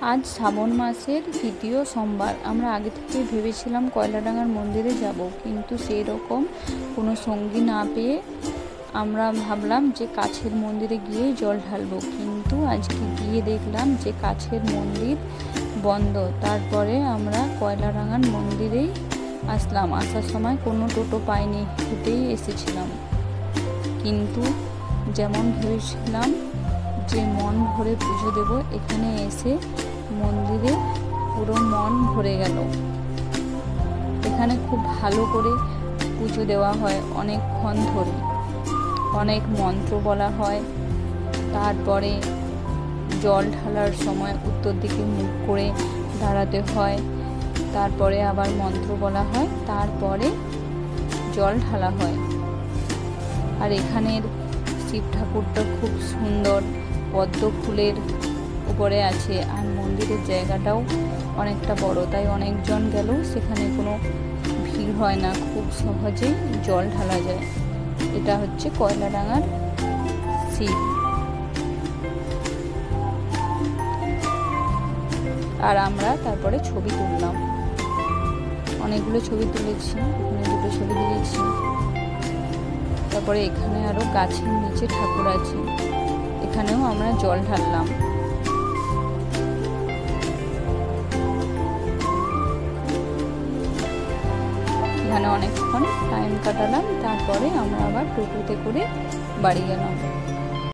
আজ শ্রাবণ মাসের তৃতীয় সোমবার। আমরা আগে থেকে ভেবেছিলাম কয়লাডাঙ্গার মন্দিরে যাব, কিন্তু সেই রকম কোনো সঙ্গী না পেয়ে আমরা ভাবলাম যে কাছের মন্দিরে গিয়ে জল ঢালবো, কিন্তু আজকে গিয়ে দেখলাম যে কাছের মন্দির বন্ধ। তারপরে আমরা কয়লাডাঙ্গার মন্দিরেই আসলাম। আসার সময় কোনো টোটো পাইনি, হেঁটেই এসেছিলাম। কিন্তু যেমন ভেবেছিলাম যে মন ভরে পুজো দেব, এখানে এসে মন্দিরে পুরো মন ভরে গেল। এখানে খুব ভালো করে পুজো দেওয়া হয়, অনেকক্ষণ ধরে অনেক মন্ত্র বলা হয়। তারপরে জল ঢালার সময় উত্তর দিকে মুখ করে দাঁড়াতে হয়, তারপরে আবার মন্ত্র বলা হয়, তারপরে জল ঢালা হয়। আর এখানের শিব ঠাকুরটা খুব সুন্দর, পদ্ম ফুলের উপরে আছে। আর মন্দিরের জায়গাটাও অনেকটা বড়, তাই অনেকজন গেলেও সেখানে কোনো ভিড় হয় না, খুব সহজেই জল ঢালা যায়। এটা হচ্ছে কয়লাডাঙ্গার শিব। আর আমরা তারপরে ছবি তুললাম, অনেকগুলো ছবি তুলেছি, এখানে দুটো ছবি দিয়েছি। তারপরে এখানে আরো গাছের নিচে ঠাকুর আছে, এখানেও আমরা জল ঢাললাম। এখানে অনেকক্ষণ টাইম কাটালাম, তারপরে আমরা আবার টোটোতে করে বাড়ি গেলাম।